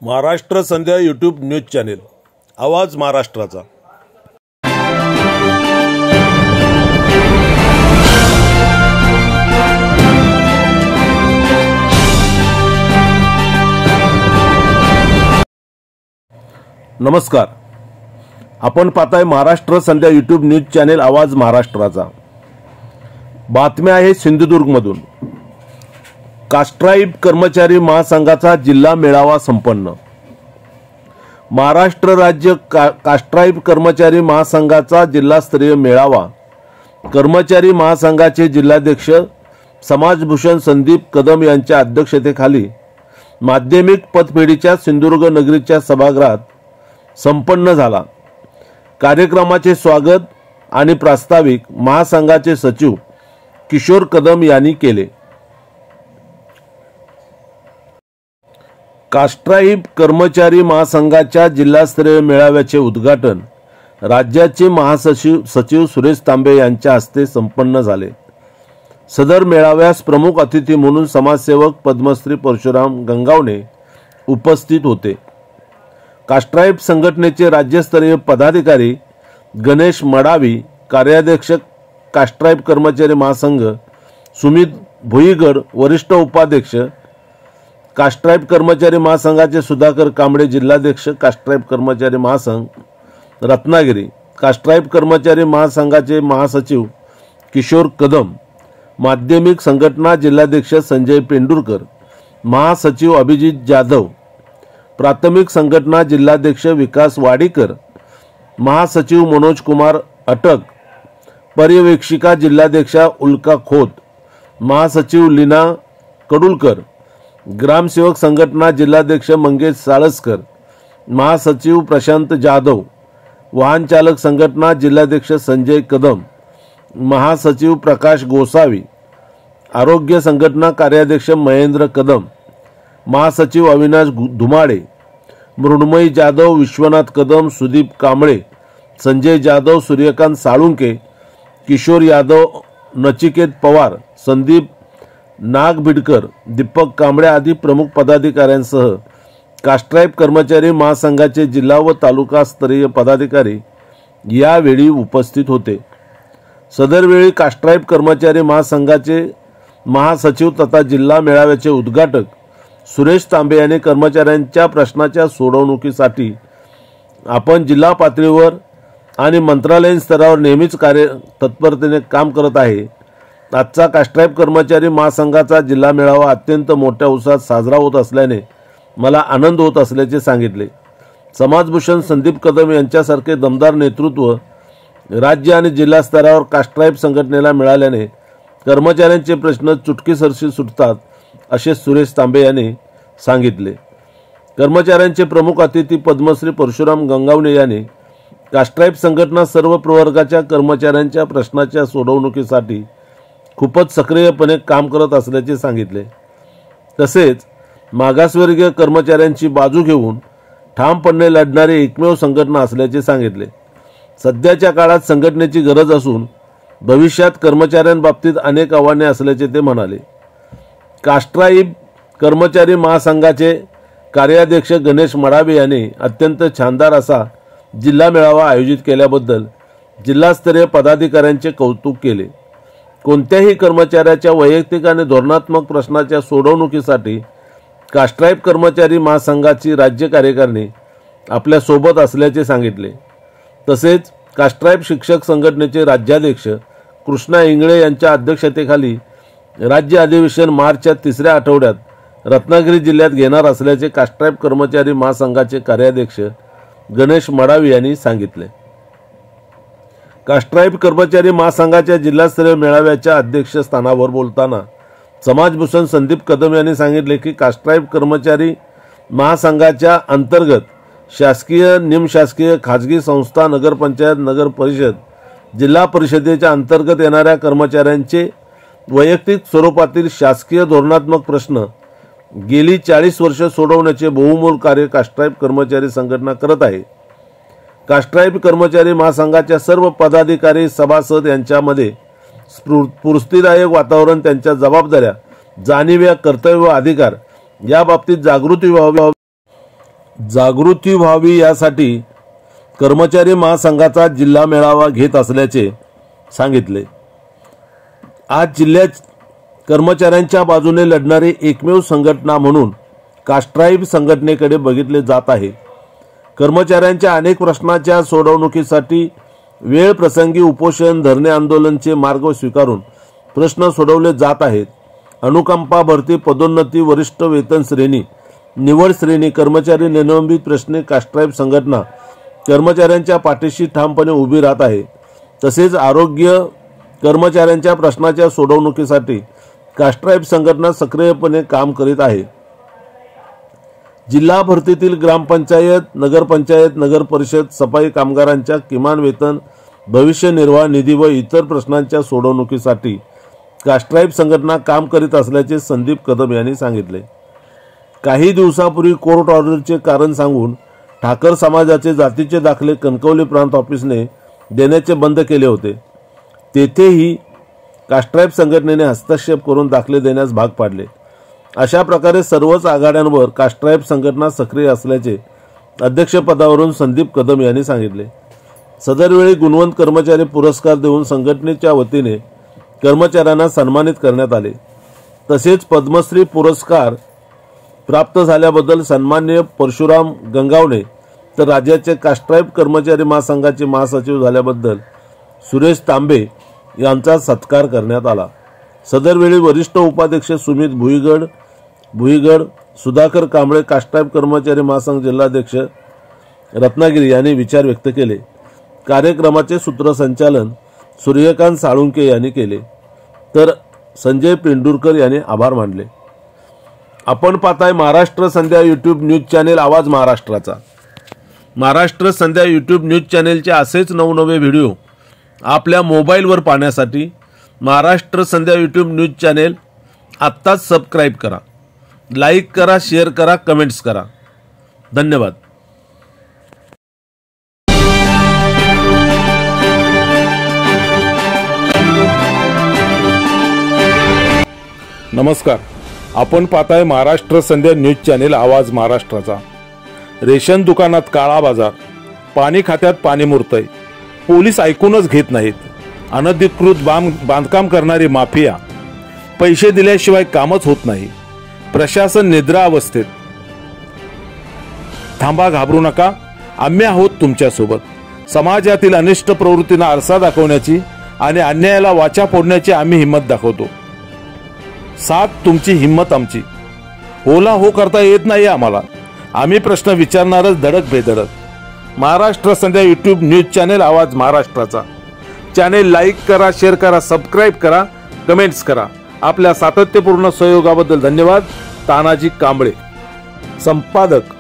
महाराष्ट्र संध्या YouTube news channel, आवाज महाराष्ट्राचा। नमस्कार, आपण पाहताय महाराष्ट्र संध्या यूट्यूब न्यूज चॅनेल, आवाज महाराष्ट्राचा। बातम्या आहे सिंधुदुर्गमधून। कास्ट्राईब कर्मचारी महासंघाचा जिल्हा मेळावा संपन्न। महाराष्ट्र राज्य कास्ट्राईब कर्मचारी महासंघाचा जिल्हास्तरीय मेळावा कर्मचारी महासंघाचे जिल्हाध्यक्ष समाजभूषण संदीप कदम यांच्या अध्यक्षतेखाली माध्यमिक पतपेढीच्या सिंधुदुर्ग नगरीच्या सभागृहात संपन्न झाला। कार्यक्रमाचे स्वागत आणि प्रास्ताविक महासंघाचे सचिव किशोर कदम यांनी केले। कास्ट्राईब कर्मचारी महासंघाच्या जिल्हास्तरीय मेळाव्याचे उद्घाटन राज्याचे महासचिव सुरेश तांबे यांच्या हस्ते संपन्न झाले। सदर मेळाव्यास प्रमुख अतिथी म्हणून समाजसेवक पद्मश्री परशुराम गंगावणे उपस्थित होते। कास्ट्राईब संघटनेचे राज्यस्तरीय पदाधिकारी गणेश मडावी, कार्याध्यक्ष कास्ट्राईब कर्मचारी महासंघ सुमित भुईगड, वरिष्ठ उपाध्यक्ष कास्ट्राईब कर्मचारी महासंघाचे सुधाकर कांबळे, जिल्हाध्यक्ष कास्ट्राईब कर्मचारी महासंघ रत्नागिरी, कास्ट्राईब कर्मचारी महासंघाचे महासचिव किशोर कदम, माध्यमिक संघटना जिल्हाध्यक्ष संजय पेंडुरकर, महासचिव अभिजित जाधव, प्राथमिक संघटना जिल्हाध्यक्ष विकास वाडीकर, महासचिव मनोज कुमार अटक, पर्यवेक्षिका जिल्हाध्यक्षा उल्का खोत, महासचिव लीना कडुलकर, ग्रामसेवक संघटना जिल्हाध्यक्ष मंगेश साळसकर, महासचिव प्रशांत जाधव, वाहन चालक संघटना जिल्हाध्यक्ष संजय कदम, महासचिव प्रकाश गोसावी, आरोग्य संघटना कार्याध्यक्ष महेंद्र कदम, महासचिव अविनाश धुमाडे, मृण्मयी जाधव, विश्वनाथ कदम, सुदीप कांबळे, संजय जाधव, सूर्यकांत साळुंके, किशोर यादव, नचिकेत पवार, संदीप नागभिडकर, दीपक कांबळे आदी प्रमुख पदाधिकाऱ्यांसह कास्ट्राईब कर्मचारी महासंघाचे जिल्हा व तालुका स्तरीय पदाधिकारी यावेळी उपस्थित होते। सदरवेळी कास्ट्राईब कर्मचारी महासंघाचे महासचिव तथा जिल्हा मेळाव्याचे उद्घाटक सुरेश तांबे यांनी कर्मचाऱ्यांच्या प्रश्नाच्या सोडवणुकीसाठी आपण जिल्हा पातळीवर आणि मंत्रालयीन स्तरावर नेहमीच तत्परतेने काम करत आहे। आजचा कास्ट्राईब कर्मचारी महासंघाचा जिल्हा मेळावा अत्यंत मोठ्या उत्साहात साजरा होत असल्याने मला आनंद होत असल्याचे सांगितले। समाजभूषण संदीप कदम यांच्यासारखे दमदार नेतृत्व राज्य आणि जिल्हा स्तरावर कास्ट्राईब संघटनेला मिळाल्याने कर्मचाऱ्यांचे प्रश्न चुटकीसरशी सुटतात, असे सुरेश तांबे यांनी सांगितले। कर्मचाऱ्यांचे प्रमुख अतिथी पद्मश्री परशुराम गंगावणे यांनी कास्ट्राईब संघटना सर्व प्रवर्गाच्या कर्मचाऱ्यांच्या प्रश्नाच्या सोडवणुकीसाठी खूपच सक्रियपणे काम करत असल्याचे सांगितले। तसेच मागासवर्गीय कर्मचाऱ्यांची बाजू घेऊन ठामपणे लढणारी एकमेव संघटना असल्याचे सांगितले। सध्याच्या काळात संघटनेची गरज असून भविष्यात कर्मचाऱ्यांबाबतीत अनेक आव्हाने असल्याचे ते म्हणाले। कास्ट्राईब कर्मचारी महासंघाचे कार्याध्यक्ष गणेश मडावी यांनी अत्यंत शानदार असा जिल्हा मेळावा आयोजित केल्याबद्दल जिल्हास्तरीय पदाधिकाऱ्यांचे कौतुक केले। कोणत्याही कर्मचाऱ्याच्या वैयक्तिक आणि धोरणात्मक प्रश्नाच्या सोडवणुकीसाठी कास्ट्राईब कर्मचारी महासंघाची राज्य कार्यकारिणी आपल्या सोबत असल्याचे सांगितले। तसेच कास्ट्राईब शिक्षक संघटनेचे राज्याध्यक्ष कृष्णा इंगळे यांच्या अध्यक्षतेखाली राज्य अधिवेशन मार्चच्या तिसऱ्या आठवड्यात रत्नागिरी जिल्ह्यात घेणार असल्याचे कास्ट्राईब कर्मचारी महासंघाचे कार्याध्यक्ष गणेश मडावी यांनी सांगितले। कास्ट्राईब कर्मचारी महासंघाच्या जिल्हास्तरीय मेळाव्याच्या अध्यक्षस्थानावर बोलताना समाजभूषण संदीप कदम यांनी सांगितले की कास्ट्राईब कर्मचारी महासंघाच्या अंतर्गत शासकीय, निमशासकीय, खाजगी संस्था, नगरपंचायत, नगर परिषद, जिल्हा परिषदेच्या अंतर्गत येणाऱ्या कर्मचाऱ्यांचे वैयक्तिक स्वरूपातील शासकीय धोरणात्मक प्रश्न गेली 40 वर्ष सोडवण्याचे बहुमोल कार्य कास्ट्राईब कर्मचारी संघटना करत आहे। कास्ट्राईब कर्मचारी महासंघाच्या सर्व पदाधिकारी, सभासद यांच्यामध्ये स्फूर्तिदायक वातावरण, त्यांच्या जबाबदाऱ्या, जाणीव, कर्तव्य व अधिकार याबाबतीत जागृती व्हावी जागृती व्हावी यासाठी कर्मचारी महासंघाचा जिल्हा मेळावा घेत असल्याचे सांगितले। आज जिल्ह्यात कर्मचाऱ्यांच्या बाजूने लढणारी एकमेव संघटना म्हणून कास्ट्राईब संघटनेकडे बघितले जात आहे। कर्मचाऱ्यांच्या अनेक प्रश्नांच्या सोडवणुकीसाठी वेळ प्रसंगी उपोषण धरणे आंदोलनचे मार्ग स्वीकारून प्रश्न सोडवले जात आहेत। अनुकंपा भरती पदोन्नती वरिष्ठ वेतन श्रेणी निवड श्रेणी कर्मचारी निलंबित प्रश्ने कास्ट्राईब संघटना कर्मचाऱ्यांच्या पाठीशी ठामपणे उभी राहत आहे। तसेच आरोग्य कर्मचाऱ्यांच्या प्रश्नाच्या सोडवणुकीसाठी कास्ट्राईब संघटना सक्रियपणे काम करीत आहे। जिल्हा भरतीतील ग्रामपंचायत नगरपंचायत नगर परिषद सफाई कामगारांच्या किमान वेतन भविष्य निर्वाह निधी व इतर प्रश्नांच्या सोडवणुकीसाठी कास्ट्राईब संघटना काम करीत असल्याचे संदीप कदम यांनी सांगितले। काही दिवसापूर्वी कोर्ट ऑर्डरचे कारण सांगून ठाकर समाजाचे जातीचे दाखले कणकवली प्रांत ऑफिसने देण्याचे बंद केले होते। तेथेही कास्ट्राईब संघटनेने हस्तक्षेप करून दाखले देण्यास भाग पाडले। अशा प्रकारे सर्वच आघाड्यांवर कास्ट्राईब संघटना सक्रिय असल्याचे अध्यक्षपदावरून संदीप कदम यांनी सांगितले। सदरवेळी गुणवंत कर्मचारी पुरस्कार देऊन संघटनेच्या वतीने कर्मचाऱ्यांना सन्मानित करण्यात आले। तसेच पद्मश्री पुरस्कार प्राप्त झाल्याबद्दल सन्माननीय परशुराम गंगावणे तर राज्याचे कास्ट्राईब कर्मचारी महासंघाचे महासचिव झाल्याबद्दल सुरेश तांबे यांचा सत्कार करण्यात आला। सदरवेळी वरिष्ठ उपाध्यक्ष सुमित भुईगड सुधाकर कांबळे कास्ट्राईब कर्मचारी महासंघ जिल्हाध्यक्ष रत्नागिरी यांनी विचार व्यक्त केले। कार्यक्रमाचे सूत्रसंचालन सूर्यकांत साळुंके यांनी केले तर संजय पेंडुरकर यांनी आभार मानले। आपण पाहताय महाराष्ट्र संध्या यूट्यूब न्यूज चॅनेल आवाज महाराष्ट्राचा। महाराष्ट्र संध्या यूट्यूब न्यूज चॅनेलचे असेच नवनवे व्हिडिओ आपल्या मोबाईलवर पाहण्यासाठी महाराष्ट्र संध्या यूट्यूब न्यूज चॅनेल आत्ताच सबस्क्राईब करा, लाईक करा, शेअर करा, कमेंट्स करा। धन्यवाद। नमस्कार, आपण पाहताय महाराष्ट्र संध्या न्यूज चॅनेल आवाज महाराष्ट्राचा। रेशन दुकानात काळा बाजार, पाणी खात्यात पाणी मुरतंय, पोलीस ऐकूनच घेत नाहीत, अनधिकृत बांधकाम करणारी माफिया, पैसे दिल्याशिवाय कामच होत नाही, प्रशासन निद्रा अवस्थेत। थांबा, घाबरू नका, आम्ही आहोत तुमच्यासोबत। समाजातील अनिष्ट प्रवृत्तींना आरसा दाखवण्याची आणि अन्यायाला वाचा फोडण्याची आम्ही हिंमत दाखवतो। साथ तुमची, हिंमत आमची। होला हो करता येत नाही आम्हाला, आम्ही प्रश्न विचारणारच धडक बेधडक। महाराष्ट्र संध्या यूट्यूब न्यूज चॅनेल आवाज महाराष्ट्राचा चॅनेल लाईक करा, शेअर करा, सबस्क्राईब करा, कमेंट्स करा। आपल्या सातत्यपूर्ण सहयोगाबद्दल धन्यवाद। तानाजी कांबळे, संपादक